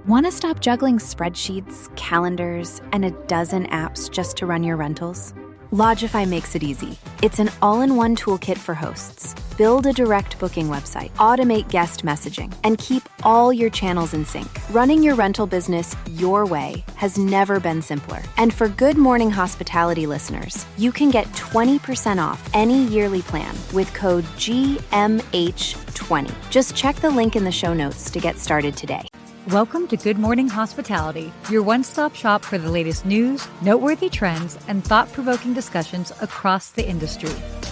Want to stop juggling spreadsheets, calendars, and a dozen apps just to run your rentals? Lodgify makes it easy. It's an all-in-one toolkit for hosts. Build a direct booking website, automate guest messaging, and keep all your channels in sync. Running your rental business your way has never been simpler. And for Good Morning Hospitality listeners, you can get 20% off any yearly plan with code GMH20. Just check the link in the show notes to get started today. Welcome to Good Morning Hospitality, your one-stop shop for the latest news, noteworthy trends, and thought-provoking discussions across the industry.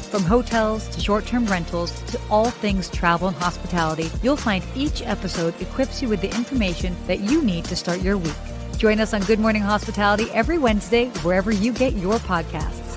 From hotels to short-term rentals to all things travel and hospitality, you'll find each episode equips you with the information that you need to start your week. Join us on Good Morning Hospitality every Wednesday, wherever you get your podcasts.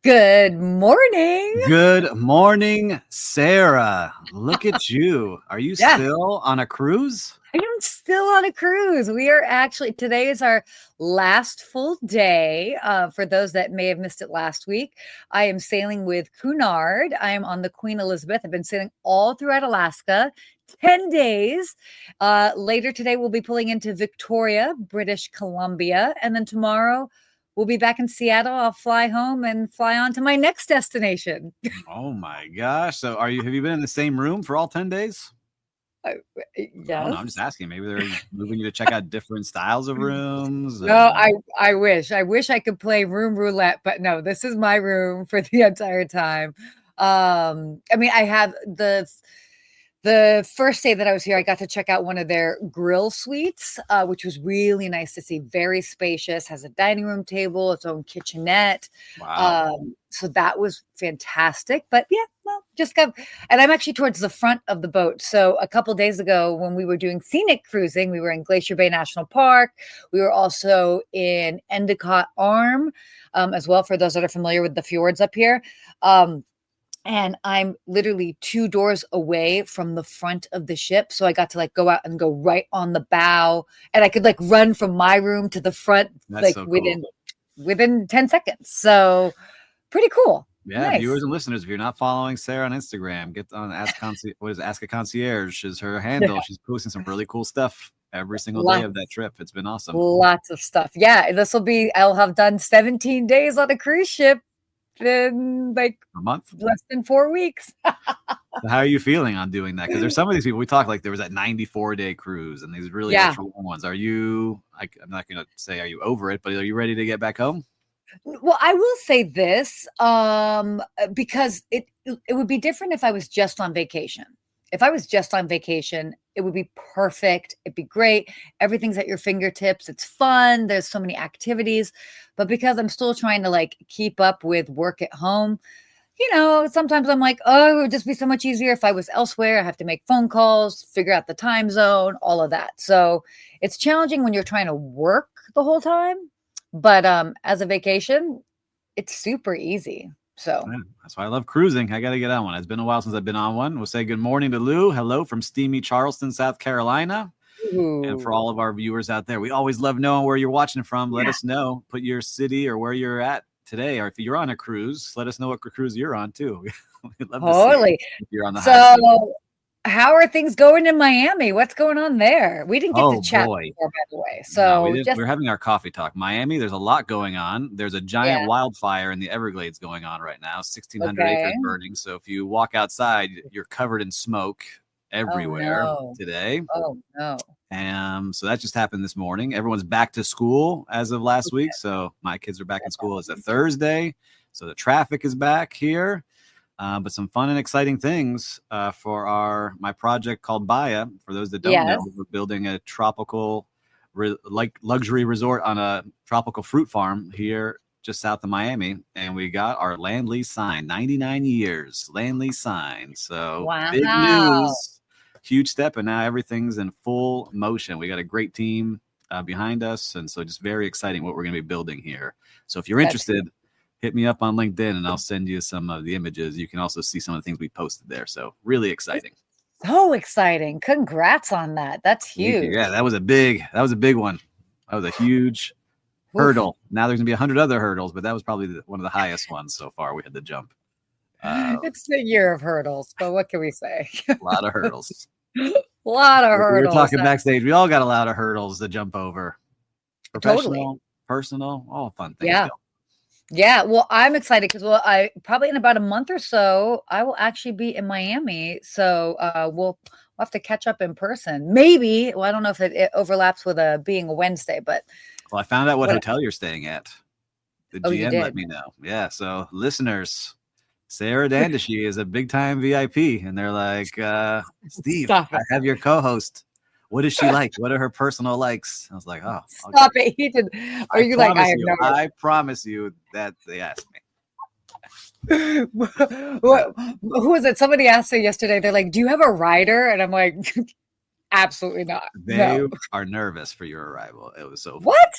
Good morning. Good morning, Sarah. Look at you. Are you still on a cruise? I am still on a cruise. We are actually, today is our last full day. For those that may have missed it last week, I am sailing with Cunard. I am on the Queen Elizabeth. I've been sailing all throughout Alaska, 10 days. Later today, we'll be pulling into Victoria, British Columbia. And then tomorrow, we'll be back in Seattle. I'll fly home and fly on to my next destination. Oh my gosh. So have you been in the same room for all 10 days? Yeah. I'm just asking. Maybe they're moving you to check out different styles of rooms. No, I wish I could play room roulette, but no, this is my room for the entire time. I mean, I have the first day that I was here, I got to check out one of their grill suites, which was really nice to see. Very spacious, has a dining room table, its own kitchenette. Wow. So that was fantastic. But yeah, well, and I'm actually towards the front of the boat. So a couple days ago when we were doing scenic cruising, we were in Glacier Bay National Park. We were also in Endicott Arm as well, for those that are familiar with the fjords up here. And I'm literally 2 doors away from the front of the ship. So I got to go out and go right on the bow, and I could run from my room to the front. That's so cool. within 10 seconds. So pretty cool. Yeah, nice. Viewers and listeners, if you're not following Sarah on Instagram, get on Ask a Concierge is her handle. Yeah. She's posting some really cool stuff every single day of that trip. It's been awesome. Lots of stuff. Yeah, I'll have done 17 days on a cruise ship in a month, less than 4 weeks. So how are you feeling on doing that? Because there's some of these people we talk, there was that 94-day cruise and these really ultra long ones. Are you, I'm not going to say, are you over it, but are you ready to get back home? Well, I will say this, because it would be different if I was just on vacation. If I was just on vacation, it would be perfect. It'd be great. Everything's at your fingertips. It's fun. There's so many activities. But because I'm still trying to keep up with work at home, sometimes I'm like, oh, it would just be so much easier if I was elsewhere. I have to make phone calls, figure out the time zone, all of that. So it's challenging when you're trying to work the whole time. But as a vacation, it's super easy. So yeah, that's why I love cruising. I got to get on one. It's been a while since I've been on one. We'll say good morning to Lou. Hello from steamy Charleston, South Carolina. Ooh. And for all of our viewers out there, we always love knowing where you're watching from. Let us know. Put your city or where you're at today. Or if you're on a cruise, let us know what cruise you're on too. We'd love to see if you're on the high side. How are things going in Miami? What's going on there? We didn't get to chat before, by the way. So no, we're having our coffee talk. Miami, there's a lot going on. There's a giant wildfire in the Everglades going on right now. 1,600 acres burning. So if you walk outside, you're covered in smoke everywhere today. Oh no. So that just happened this morning. Everyone's back to school as of last week. So my kids are back in school as a Thursday. So the traffic is back here. But some fun and exciting things for my project called Baya. For those that don't know, we're building a tropical luxury resort on a tropical fruit farm here just south of Miami. And we got our land lease signed, 99 years land lease signed. So big news, huge step. And now everything's in full motion. We got a great team behind us. And so just very exciting what we're going to be building here. So if you're interested, hit me up on LinkedIn and I'll send you some of the images. You can also see some of the things we posted there. So really exciting. So exciting. Congrats on that. That's huge. Yeah, that was a big one. That was a huge hurdle. Now there's gonna be 100 other hurdles, but that was probably one of the highest ones so far. We had to jump. It's a year of hurdles, but what can we say? A lot of hurdles. A lot of We were hurdles. talking backstage. We all got a lot of hurdles to jump over. Professional, Totally. personal, all fun things. Yeah. Yeah. Well, I'm excited because I probably in about a month or so, I will actually be in Miami. So we'll have to catch up in person. Maybe. Well, I don't know if it overlaps with being a Wednesday, but Well, I found out what hotel you're staying at. The Oh, you GM let did? me know. Yeah. So listeners, Sarah Dandashi is a big time VIP. And they're like, Steve, Stop I it. have your co-host. What is she like? What are her personal likes? I was like, oh, Stop it. He did. Are you like, I have no I promise you that they asked me. What, who was it? Somebody asked me yesterday. They're like, "Do you have a rider?" And I'm like, "Absolutely not." They No. are nervous for your arrival. It was so funny. What?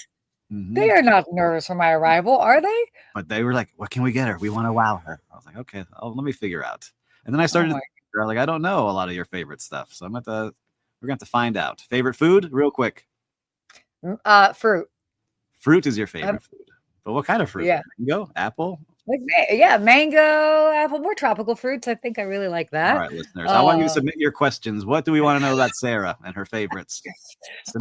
Mhm. They are not nervous for my arrival, are they? But they were like, what can we get her? We want to wow her. I was like, okay, let me figure out. And then I started my- like, I don't know a lot of your favorite stuff. So we're going to have to find out. Favorite food, real quick. Fruit. Fruit is your favorite food. But what kind of fruit? Yeah. Mango, apple? Like, yeah, mango, apple, more tropical fruits. I think I really like that. All right, listeners. I want you to submit your questions. What do we want to know about Sarah and her favorites?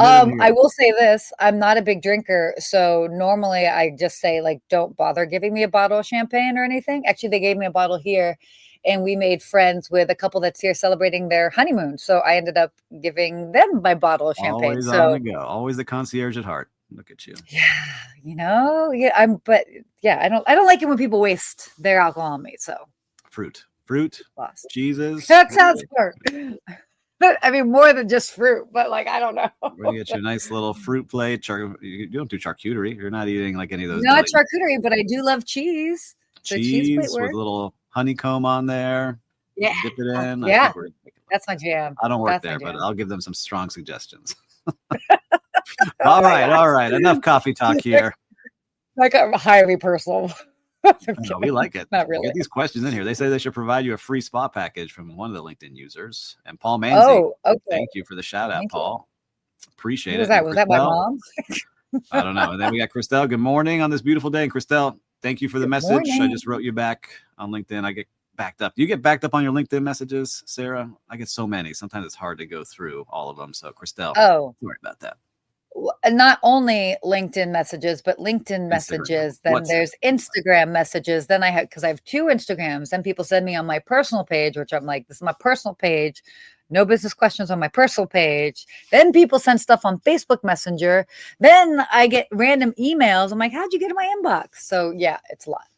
I will say this. I'm not a big drinker. So normally I just say, like, don't bother giving me a bottle of champagne or anything. Actually, they gave me a bottle here and we made friends with a couple that's here celebrating their honeymoon. So I ended up giving them my bottle of champagne. Always so on the go. Always the concierge at heart. Look at you. Yeah, I don't like it when people waste their alcohol on me. So fruit, Lost. cheeses. That sounds good. I mean, more than just fruit, but like, I don't know. We're gonna get you a nice little fruit plate. You don't do charcuterie. You're not eating like any of those. Not charcuterie, but I do love cheese. So cheese plate with a little honeycomb on there. Yeah. Dip it in. Yeah. That's my jam. I don't work there, but I'll give them some strong suggestions. All right. Enough coffee talk here. Like a highly personal. No, we like it. Not really. Get these questions in here. They say they should provide you a free spa package from one of the LinkedIn users. And Paul Manzi. Oh, okay. Thank you for the shout out, Paul. Appreciate it. Was that my mom? I don't know. And then we got Christelle. Good morning on this beautiful day. And Christelle, thank you for the message. Morning. I just wrote you back on LinkedIn. I get backed up. Do you get backed up on your LinkedIn messages, Sarah? I get so many. Sometimes it's hard to go through all of them. So Christelle, don't worry about that. Not only LinkedIn messages, but LinkedIn messages. Then there's Instagram messages. Then I have two Instagrams. Then people send me on my personal page, which I'm like, this is my personal page. No business questions on my personal page. Then people send stuff on Facebook Messenger. Then I get random emails. I'm like, how'd you get in my inbox? So yeah, it's a lot.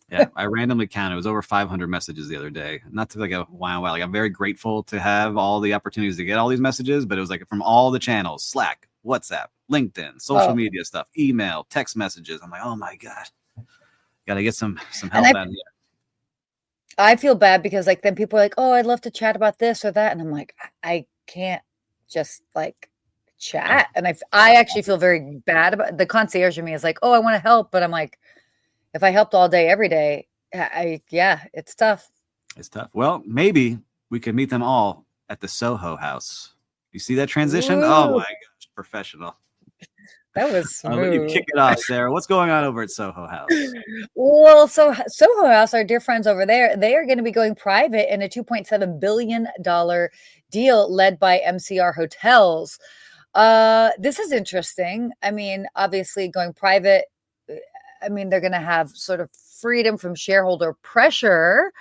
Yeah, I randomly counted. It was over 500 messages the other day. Not to like a wow. Like I'm very grateful to have all the opportunities to get all these messages, but it was like from all the channels: Slack, WhatsApp, LinkedIn, social media stuff, email, text messages. I'm like, oh my god, got to get some help out of here. I feel bad because like then people are like, oh, I'd love to chat about this or that, and I'm like, I can't just like chat, and I actually feel very bad about the concierge in me is like, oh, I want to help, but I'm like, if I helped all day every day, it's tough. It's tough. Well, maybe we could meet them all at the Soho house. You see that transition? Ooh. Oh my gosh, professional. That was smooth. I'll let you kick it off, Sarah. What's going on over at Soho House? Well, so Soho House, our dear friends over there, they are going to be going private in a $2.7 billion deal led by MCR Hotels. This is interesting. I mean, obviously going private, I mean, they're going to have sort of freedom from shareholder pressure.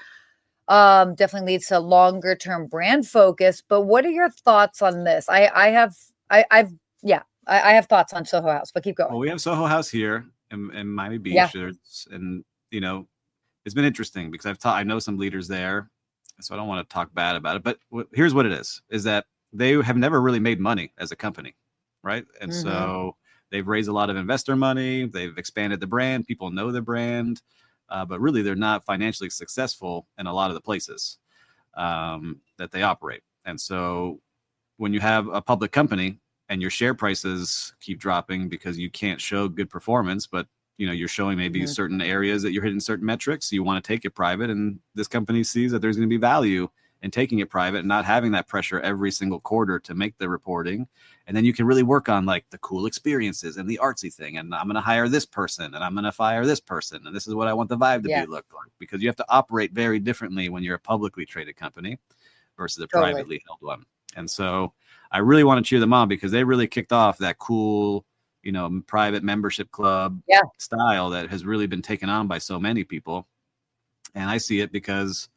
Definitely leads to longer term brand focus. But what are your thoughts on this? I have thoughts on Soho House, but keep going. Well, we have Soho House here in Miami Beach. Yeah. And, it's been interesting because I know some leaders there, so I don't want to talk bad about it. But here's what it is that they have never really made money as a company, right? And so they've raised a lot of investor money. They've expanded the brand. People know the brand, but really they're not financially successful in a lot of the places that they operate. And so when you have a public company and your share prices keep dropping because you can't show good performance, but you're showing maybe certain areas that you're hitting certain metrics, you want to take it private, and this company sees that there's going to be value and taking it private and not having that pressure every single quarter to make the reporting. And then you can really work on like the cool experiences and the artsy thing. And I'm going to hire this person and I'm going to fire this person. And this is what I want the vibe to be look like, because you have to operate very differently when you're a publicly traded company versus a privately held one. And so I really want to cheer them on because they really kicked off that cool, you know, private membership club style that has really been taken on by so many people. And I see it because,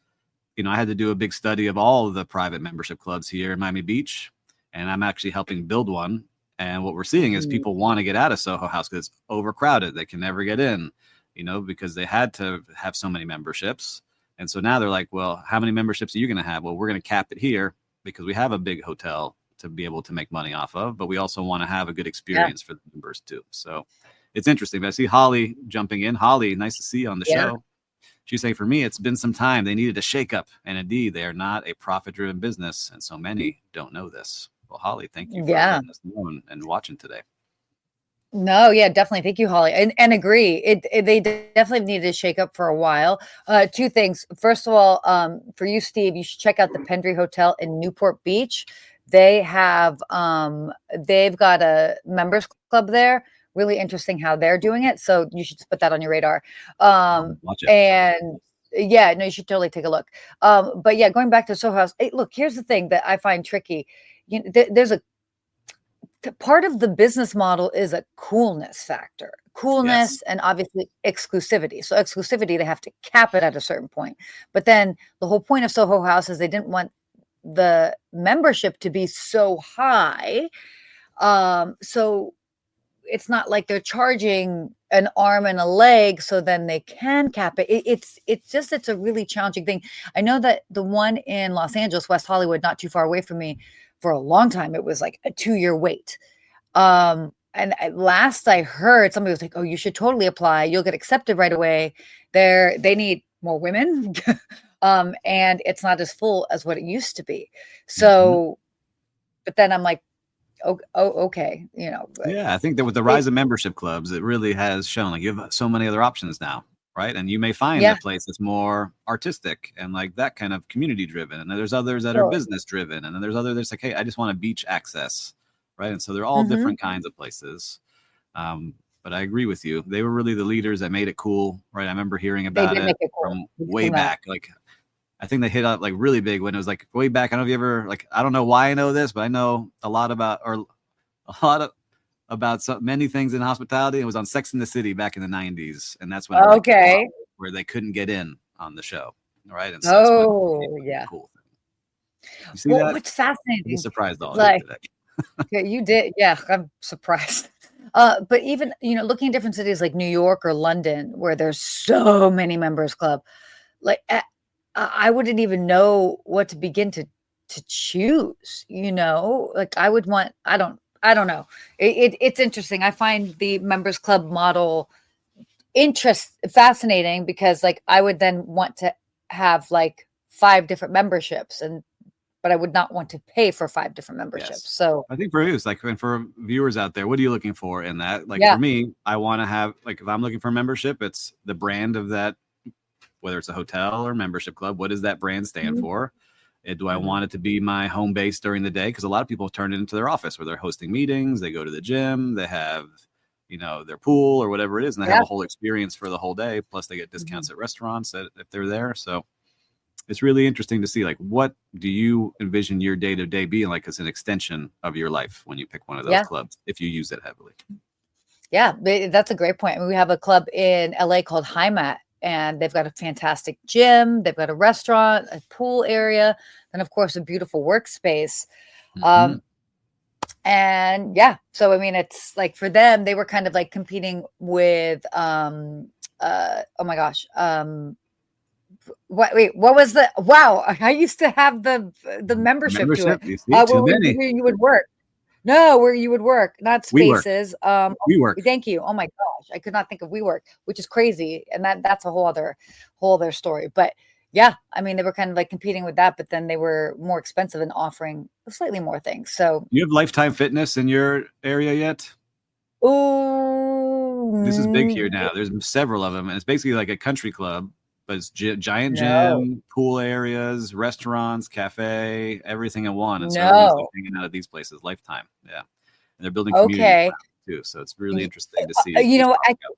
you know, I had to do a big study of all of the private membership clubs here in Miami Beach, and I'm actually helping build one. And what we're seeing is people want to get out of Soho House because it's overcrowded. They can never get in, you know, because they had to have so many memberships. And so now they're like, well, how many memberships are you going to have? Well, we're going to cap it here because we have a big hotel to be able to make money off of, but we also want to have a good experience for the members too. So it's interesting. But I see Holly jumping in. Holly, nice to see you on the show. She's saying, for me, it's been some time. They needed a shakeup. And indeed, they are not a profit-driven business. And so many don't know this. Well, Holly, thank you for letting us know and watching today. No, yeah, definitely. Thank you, Holly. And agree. They definitely needed to shake up for a while. Two things. First of all, for you, Steve, you should check out the Pendry Hotel in Newport Beach. They have, they've got a members club there. Really interesting how they're doing it. So you should put that on your radar. Watch it. And yeah, no, you should totally take a look. But yeah, going back to Soho House, hey, look, here's the thing that I find tricky. You know, there's a part of the business model is a coolness factor, and obviously exclusivity. So exclusivity, they have to cap it at a certain point. But then the whole point of Soho House is they didn't want the membership to be so high. So it's not like they're charging an arm and a leg so then they can cap it. It's a really challenging thing. I know that the one in Los Angeles, West Hollywood, not too far away from me, for a long time, it was like a 2-year wait. Last I heard, somebody was like, oh, you should totally apply. You'll get accepted right away. They need more women. And it's not as full as what it used to be. So, but then I'm like, oh, okay, you know. Yeah, I think that with the rise of membership clubs, it really has shown like you have so many other options now, right? And you may find a place that's more artistic and like that kind of community driven. And then there's others that are business driven. And then there's others that's like, hey, I just want a beach access, right? And so they're all different kinds of places. But I agree with you. They were really the leaders that made it cool, right? I remember hearing about it from way back. Like, I think they hit up like really big when it was like way back. I don't know if you ever like, I don't know why I know this, but I know a lot about many things in hospitality. It was on Sex and the City back in the 90s. And that's when where they couldn't get in on the show. Right. And so cool thing. You see that? What's fascinating. I'm surprised all like, today. Yeah, you did. Yeah, I'm surprised. But even, you know, looking at different cities like New York or London, where there's so many members club, like I wouldn't even know what to begin to choose, you know, like I would want, I don't know. It's interesting. I find the members club model fascinating because like I would then want to have like 5 different memberships but I would not want to pay for 5 different memberships. Yes. So I think for you, like, and for viewers out there, what are you looking for in that? Like for me, I want to have, like, if I'm looking for a membership, it's the brand of that, whether it's a hotel or membership club. What does that brand stand for? Do I want it to be my home base during the day? Because a lot of people turn it into their office where they're hosting meetings, they go to the gym, they have, you know, their pool or whatever it is, and they have a whole experience for the whole day. Plus they get discounts at restaurants if they're there. So it's really interesting to see, like, what do you envision your day-to-day being like as an extension of your life when you pick one of those clubs, if you use it heavily? Yeah, that's a great point. I mean, we have a club in LA called Heimat, and they've got a fantastic gym. They've got a restaurant, a pool area, and of course, a beautiful workspace. And yeah, so, I mean, it's like for them, they were kind of like competing with, oh my gosh, what was the, wow, I used to have the membership to it. Where you would work. No, where you would work, not Spaces. WeWork. Thank you. Oh my gosh, I could not think of WeWork, which is crazy, and that's a whole other story. But yeah, I mean, they were kind of like competing with that, but then they were more expensive and offering slightly more things. So you have Lifetime Fitness in your area yet? Oh, this is big here now. There's several of them, and it's basically like a country club. but it's giant No. gym, pool areas, restaurants, cafe, everything in one. And so everyone's like No. hanging out at these places. Lifetime. Yeah. And they're building communities Okay. around it too. So it's really Y- interesting to see. You this know, popping up.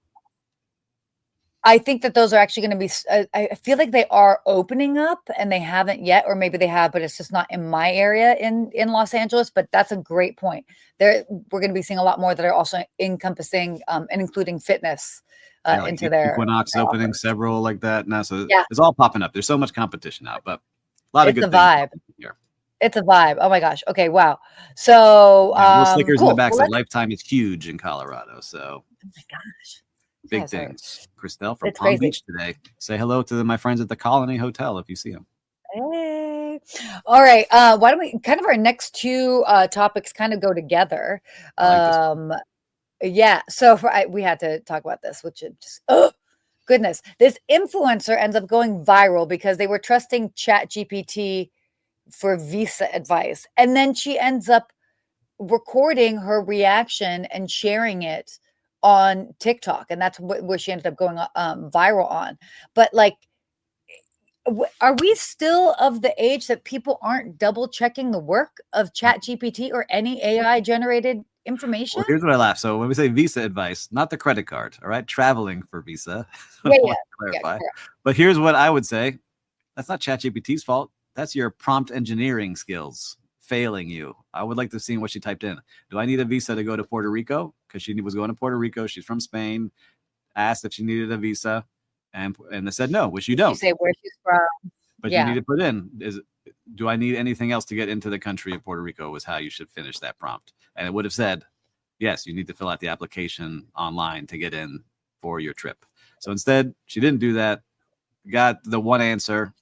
I think that those are actually going to be, I feel like they are opening up and they haven't yet, or maybe they have, but it's just not in my area in Los Angeles. But that's a great point. We're going to be seeing a lot more that are also encompassing and including fitness Yeah, like into their Equinox opening offers. several like that now. So Yeah, it's all popping up. There's so much competition now, but a lot of it's a good things vibe. here. It's a vibe. Oh my gosh. Okay. Wow. So, Yeah, little stickers in the cool. back Well, said Lifetime is huge in Colorado. So oh my gosh. You big guys are, things. Christelle from it's Palm crazy. Beach today. Say hello to my friends at the Colony Hotel if you see them. Hey. All right. Why don't we kind of our next two topics kind of go together? I like this one. Yeah. So we had to talk about this, which is just, oh, goodness. This influencer ends up going viral because they were trusting Chat GPT for visa advice. And then she ends up recording her reaction and sharing it on TikTok. And that's where she ended up going viral on. But like, are we still of the age that people aren't double checking the work of Chat GPT or any AI generated information? Well, here's what I laugh. So when we say visa advice, not the credit card, all right? Traveling for visa. I Yeah, want to clarify. correct. But here's what I would say. That's not ChatGPT's fault. That's your prompt engineering skills failing you. I would like to see what she typed in. Do I need a visa to go to Puerto Rico? Because she was going to Puerto Rico. She's from Spain. Asked if she needed a visa, and they said no, which you Did you don't. say where she's from? But you Yeah. need to put in do I need anything else to get into the country of Puerto Rico was how you should finish that prompt. And it would have said, yes, you need to fill out the application online to get in for your trip. So instead, she didn't do that, got the one answer,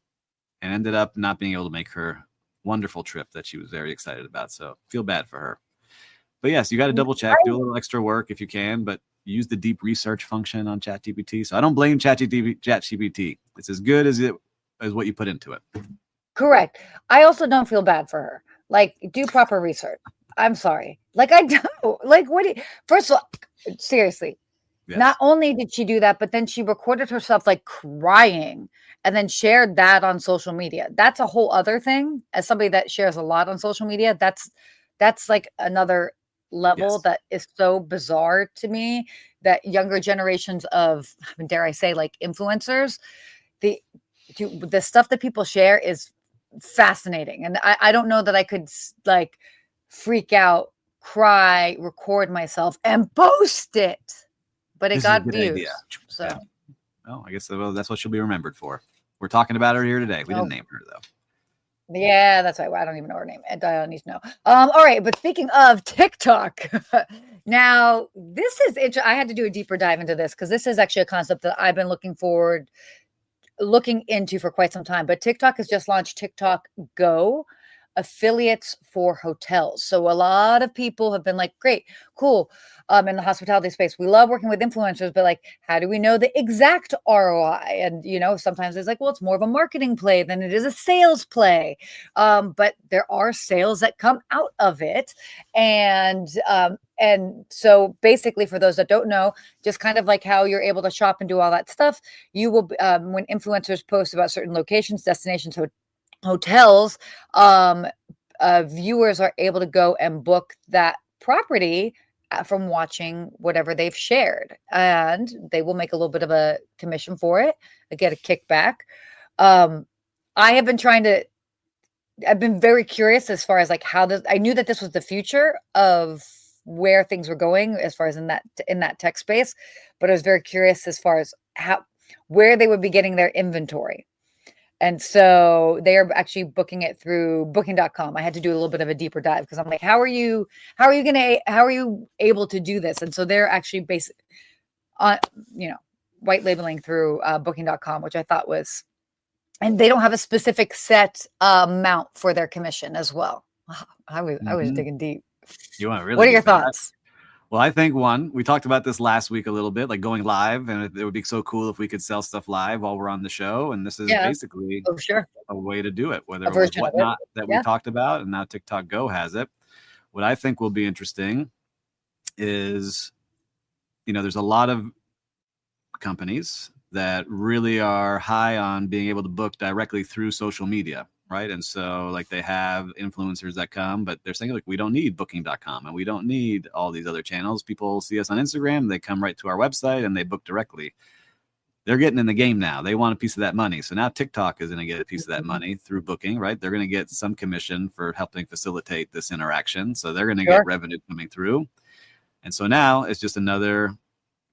and ended up not being able to make her wonderful trip that she was very excited about. So feel bad for her. But yes, you got to double check, do a little extra work if you can, but use the deep research function on ChatGPT. So I don't blame ChatGPT. It's as good as what you put into it. Correct. I also don't feel bad for her. Like, do proper research. I'm sorry. Like, I don't. Like, first of all, seriously, Yes. not only did she do that, but then she recorded herself like crying and then shared that on social media. That's a whole other thing. As somebody that shares a lot on social media, that's like another level Yes. that is so bizarre to me that younger generations of, dare I say, like influencers, the stuff that people share is fascinating. And I don't know that I could like freak out, cry, record myself and post it. But it This is a got good views. idea. So Yeah. Well, I guess that's what she'll be remembered for. We're talking about her here today. We Oh. didn't name her though. yeah, that's right. Well, I don't even know her name. I don't need to know. All right, but speaking of TikTok, now this is interesting. I had to do a deeper dive into this because this is actually a concept that I've been looking into for quite some time. But TikTok has just launched TikTok Go, affiliates for hotels. So a lot of people have been like, great, cool. In the hospitality space, we love working with influencers, but like, how do we know the exact ROI? And, sometimes it's like, well, it's more of a marketing play than it is a sales play. But there are sales that come out of it. And so basically for those that don't know, just kind of like how you're able to shop and do all that stuff, you will, when influencers post about certain locations, destinations, hotels, viewers are able to go and book that property from watching whatever they've shared, and they will make a little bit of a commission for it. They get a kickback. I've been very curious as far as like how I knew that this was the future of where things were going as far as in that tech space, but I was very curious as far as where they would be getting their inventory. And so they are actually booking it through booking.com. I had to do a little bit of a deeper dive because I'm like, how are you able to do this? And so they're actually white labeling through booking.com, which I thought was, and they don't have a specific set amount for their commission as well. I was digging deep. You want to really? What are your thoughts? Well, I think we talked about this last week a little bit, like going live, and it would be so cool if we could sell stuff live while we're on the show. And this is basically a way to do it, whether it was Whatnot that we talked about, and now TikTok Go has it. What I think will be interesting is, there's a lot of companies that really are high on being able to book directly through social media, right? And so like they have influencers that come, but they're saying like, we don't need booking.com and we don't need all these other channels. People see us on Instagram, they come right to our website and they book directly. They're getting in the game now. They want a piece of that money. So now TikTok is going to get a piece of that money through booking, right? They're going to get some commission for helping facilitate this interaction. So they're going to get revenue coming through. And so now it's just another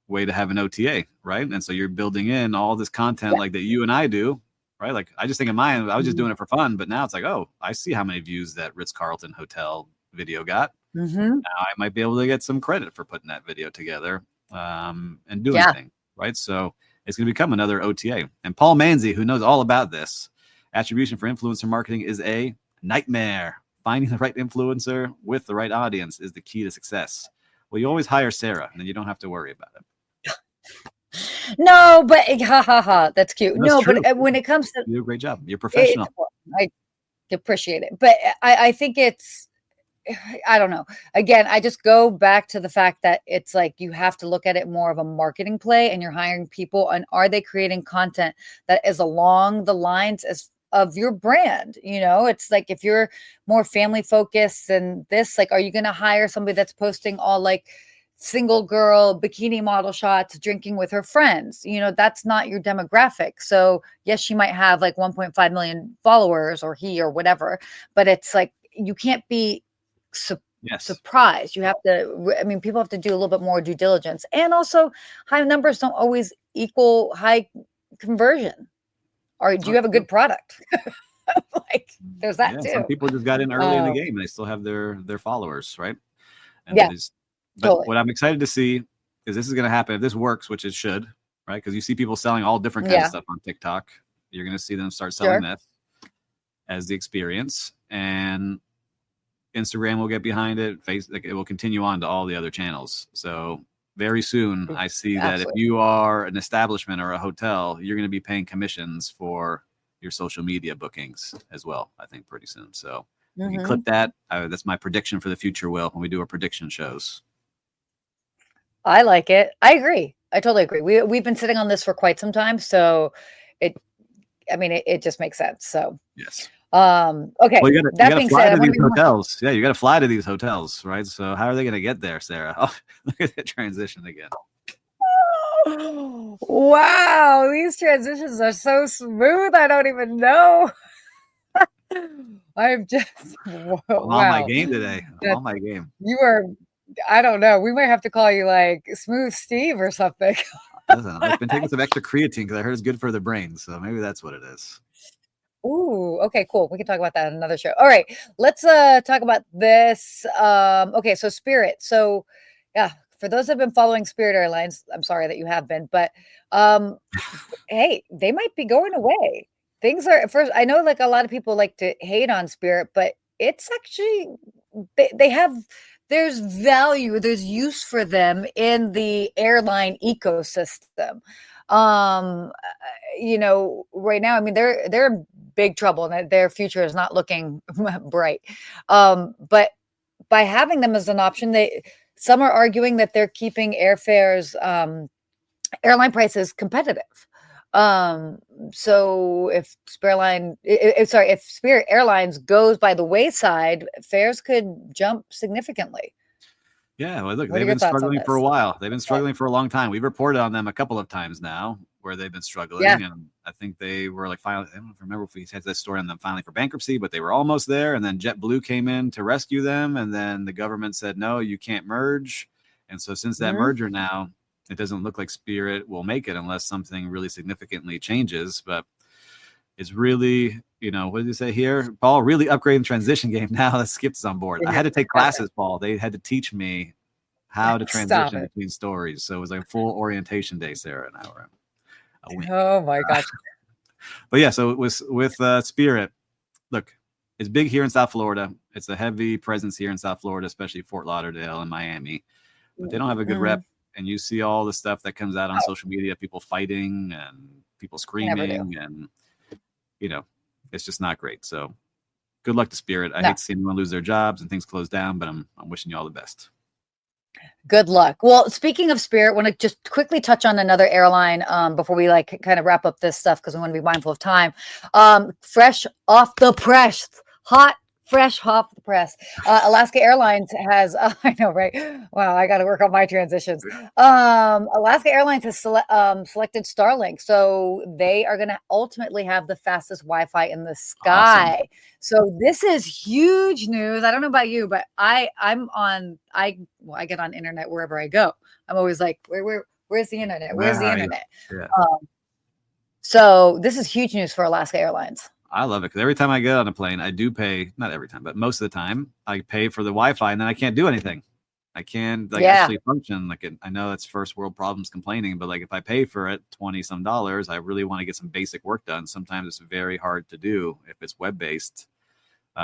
way to have an OTA, right? And so you're building in all this content like that you and I do, right? Like I just think of mine, I was just doing it for fun, but now it's like, oh, I see how many views that Ritz-Carlton hotel video got. Now I might be able to get some credit for putting that video together and doing things, right? So it's going to become another OTA. And Paul Manzi, who knows all about this, attribution for influencer marketing is a nightmare. Finding the right influencer with the right audience is the key to success. Well, you always hire Sarah, and then you don't have to worry about it. No, but that's cute. That's true. But when it comes to, you do a great job. You're professional. I appreciate it, but I think it's, I don't know. Again, I just go back to the fact that it's like you have to look at it more of a marketing play, and you're hiring people, and are they creating content that is along the lines of your brand? It's like if you're more family focused and this, like, are you going to hire somebody that's posting all like single girl bikini model shots drinking with her friends? That's not your demographic. So yes, she might have like 1.5 million followers or he or whatever, but it's like you can't be surprised. You have to, people have to do a little bit more due diligence, and also high numbers don't always equal high conversion. Or do you have a good product? Like there's that too. Some people just got in early in the game and they still have their followers, right? And but totally. What I'm excited to see is this is going to happen if this works, which it should, right? Because you see people selling all different kinds of stuff on TikTok. You're going to see them start selling that as the experience, and Instagram will get behind it. It will continue on to all the other channels. So very soon, I see that if you are an establishment or a hotel, you're going to be paying commissions for your social media bookings as well, I think pretty soon. So you can clip that. That's my prediction for the future, Will, when we do our prediction shows. I like it. I agree. I totally agree. We've been sitting on this for quite some time. So it just makes sense. So yes. Okay. Well, you gotta fly to these hotels. Yeah, you got to fly to these hotels, right? So how are they going to get there, Sarah? Oh, look at that transition again. Wow, these transitions are so smooth. I don't even know. I'm just I'm on my game today. I'm on my game. You are. I don't know. We might have to call you like Smooth Steve or something. Listen, I've been taking some extra creatine because I heard it's good for the brain. So maybe that's what it is. Ooh, okay, cool. We can talk about that in another show. All right, let's talk about this. Okay, so Spirit. So yeah, for those that have been following Spirit Airlines, I'm sorry that you have been, but hey, they might be going away. Things are first. I know like a lot of people like to hate on Spirit, but it's actually they have, there's value, there's use for them in the airline ecosystem. Right now, they're in big trouble and their future is not looking bright. But by having them as an option, some are arguing that they're keeping airfares, airline prices competitive. So if Spirit Airlines goes by the wayside, fares could jump significantly. Yeah, well, look, they've been struggling for a while. They've been struggling for a long time. We've reported on them a couple of times now where they've been struggling. Yeah. And I think they were like finally, I don't remember if we had that story on them finally for bankruptcy, but they were almost there. And then JetBlue came in to rescue them. And then the government said, no, you can't merge. And so since that merger now, it doesn't look like Spirit will make it unless something really significantly changes. But it's really, what did you say here, Paul? Really upgrading transition game now that Skift's on board. I had to take classes, Paul. They had to teach me how to transition between stories. So it was like a full orientation day, Sarah and I were. Oh my gosh. But yeah, so with Spirit, look, it's big here in South Florida. It's a heavy presence here in South Florida, especially Fort Lauderdale and Miami. But they don't have a good rep. And you see all the stuff that comes out on social media, people fighting and people screaming, and it's just not great. So good luck to Spirit. I hate to see anyone lose their jobs and things close down, but I'm wishing you all the best. Good luck. Well, speaking of Spirit, want to just quickly touch on another airline before we like kind of wrap up this stuff because we want to be mindful of time. Fresh off the press, hot, fresh off the press. Alaska Airlines has, I know, right? Wow, I got to work on my transitions. Alaska Airlines has selected Starlink, so they are going to ultimately have the fastest Wi-Fi in the sky. Awesome. So this is huge news. I don't know about you, but I get on internet wherever I go. I'm always like, where's the internet? Where's the internet? Yeah. So this is huge news for Alaska Airlines. I love it because every time I get on a plane, I do pay, not every time, but most of the time, I pay for the Wi-Fi and then I can't do anything. I can't actually function. Like I know that's first world problems complaining, but like if I pay for it $20 some, I really want to get some basic work done. Sometimes it's very hard to do if it's web-based.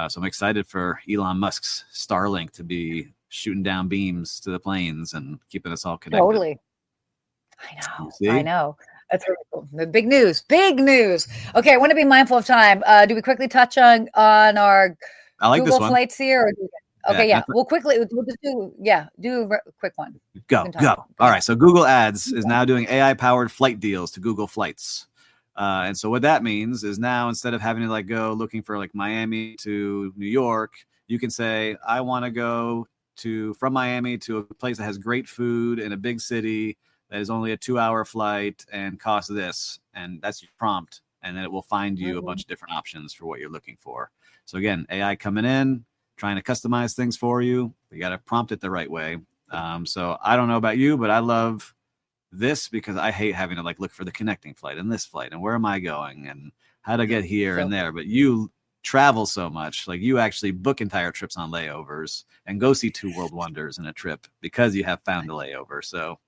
So I'm excited for Elon Musk's Starlink to be shooting down beams to the planes and keeping us all connected. Totally. I know. That's really cool. The big news. Okay, I want to be mindful of time. Do we quickly touch on our Google flights here? Okay, yeah. We'll just do a quick one. Go. All right. So Google Ads is now doing AI-powered flight deals to Google Flights. And so what that means is now instead of having to like go looking for like Miami to New York, you can say, I want to go from Miami to a place that has great food in a big city that is only a 2-hour flight and costs this. And that's your prompt. And then it will find you a bunch of different options for what you're looking for. So again, AI coming in, trying to customize things for you. You got to prompt it the right way. So I don't know about you, but I love this because I hate having to like look for the connecting flight and this flight and where am I going and how to get here and there. But you travel so much, like you actually book entire trips on layovers and go see 2 world wonders in a trip because you have found a layover. So,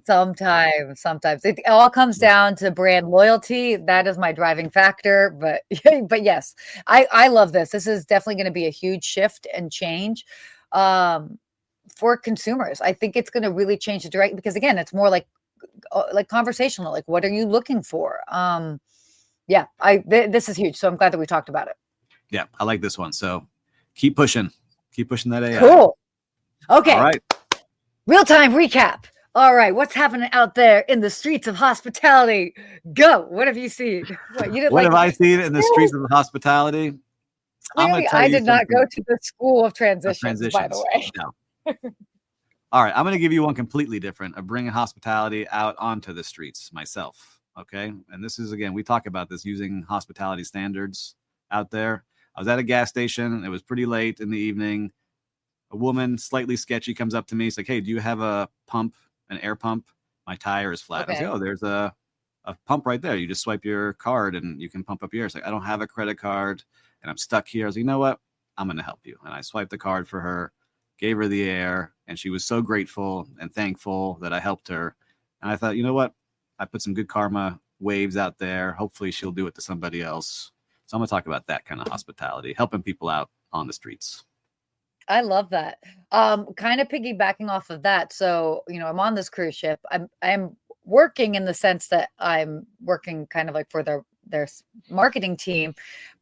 sometimes it all comes down to brand loyalty. That is my driving factor. But yes, I love this. This is definitely going to be a huge shift and change for consumers. I think it's going to really change the direction because again, it's more like conversational. Like, what are you looking for? This is huge. So I'm glad that we talked about it. Yeah, I like this one. So keep pushing that AI. Cool. Okay. All right. Real-time recap. All right, what's happening out there in the streets of hospitality? Go. What have you seen? What have I seen in the streets of hospitality? Clearly, I did not go to the school of transitions, by the way. No. All right, I'm going to give you one completely different of bringing hospitality out onto the streets myself. Okay, and this is, again, we talk about this using hospitality standards out there. I was at a gas station. It was pretty late in the evening. A woman, slightly sketchy, comes up to me. She's like, hey, do you have a pump? An air pump? My tire is flat. Okay. I was like, oh, there's a pump right there. You just swipe your card and you can pump up your air. It's like, I don't have a credit card and I'm stuck here. I was like, you know what? I'm going to help you. And I swiped the card for her, gave her the air, and she was so grateful and thankful that I helped her. And I thought, you know what? I put some good karma waves out there. Hopefully she'll do it to somebody else. So I'm going to talk about that kind of hospitality, helping people out on the streets. I love that. Kind of piggybacking off of that. So, I'm on this cruise ship. I'm working in the sense that I'm working kind of like for their marketing team,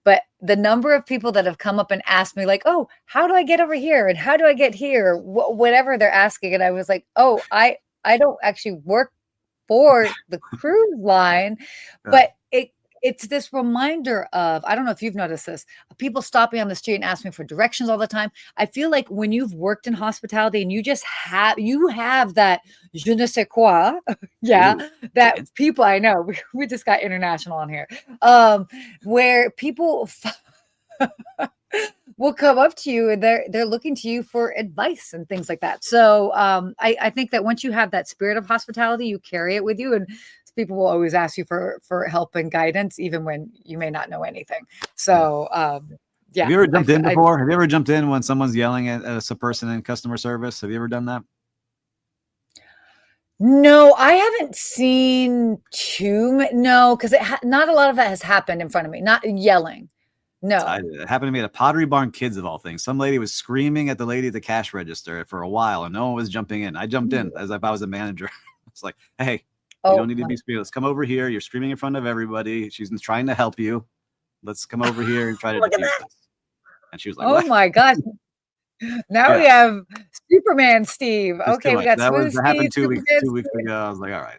but the number of people that have come up and asked me like, oh, how do I get over here? And how do I get here? Whatever they're asking. And I was like, oh, I don't actually work for the cruise line, but it's this reminder of, I don't know if you've noticed this, people stop me on the street and ask me for directions all the time. I feel like when you've worked in hospitality and you have that je ne sais quoi, that people, I know, we just got international on here, where people will come up to you and they're looking to you for advice and things like that. So I think that once you have that spirit of hospitality, you carry it with you, and people will always ask you for help and guidance, even when you may not know anything. So, yeah. Have you ever jumped in before? Have you ever jumped in when someone's yelling at a person in customer service? Have you ever done that? No, I haven't seen because not a lot of that has happened in front of me. Not yelling. No. It happened to me at a Pottery Barn Kids of all things. Some lady was screaming at the lady at the cash register for a while, and no one was jumping in. I jumped in as if I was a manager. It's like, hey, you don't need to be screaming. Let's come over here. You're screaming in front of everybody. She's trying to help you. Let's come over here and try to defuse this. And she was like, oh my gosh. Now Yeah. we have Superman Steve. Just too Okay, we much. got That Smooth that happened Steve, Superman 2 weeks Steve. ago. I was like, all right,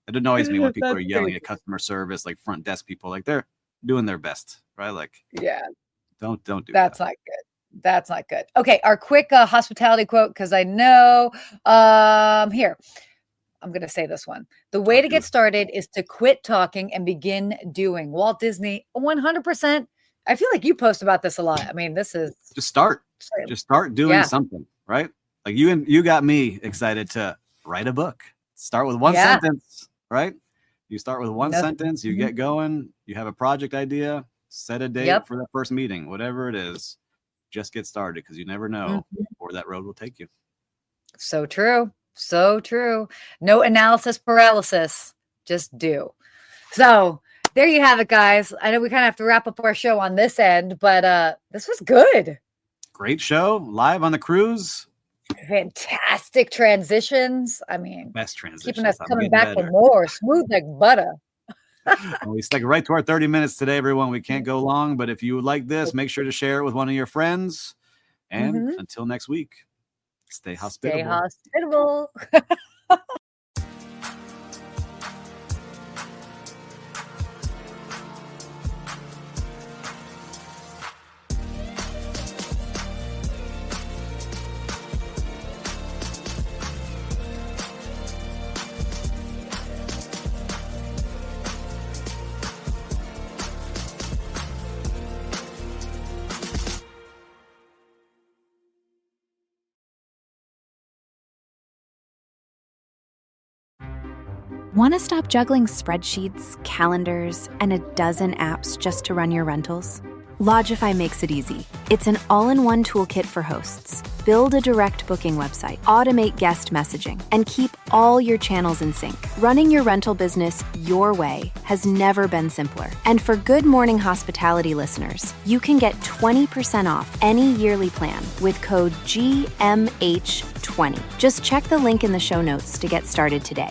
it annoys me when people are That's yelling crazy. at customer service, like front desk people, like they're doing their best, right? Like, Yeah, don't do that. that's not good. That's not good. Okay, our quick hospitality quote, because I know here. I'm going to say this one. The way to Do get it. started is to quit talking and begin doing. Walt Disney, 100%. I feel like you post about this a lot. I mean, this is Just start. Just start doing yeah, something, right? Like you got me excited to write a book. Start with one yeah. sentence, right? You start with one No- sentence, you Mhm. get going, you have a project idea, set a date Yep. for the first meeting, whatever it is. Just get started because you never know Mhm. where that road will take you. So true. So true. No analysis paralysis. Just do. So there you have it, guys. I know we kind of have to wrap up our show on this end, but this was good. Great show live on the cruise. Fantastic transitions. I mean, Best keeping transitions. us I'm coming getting back for better. more. Smooth like butter. Well, we stuck right to our 30 minutes today, everyone. We can't go long, but if you would like this, make sure to share it with one of your friends. And Mhm. until next week, stay Stay hospitable. hospitable. Want to stop juggling spreadsheets, calendars, and a dozen apps just to run your rentals? Logify makes it easy. It's an all-in-one toolkit for hosts. Build a direct booking website, automate guest messaging, and keep all your channels in sync. Running your rental business your way has never been simpler. And for Good Morning Hospitality listeners, you can get 20% off any yearly plan with code GMH20. Just check the link in the show notes to get started today.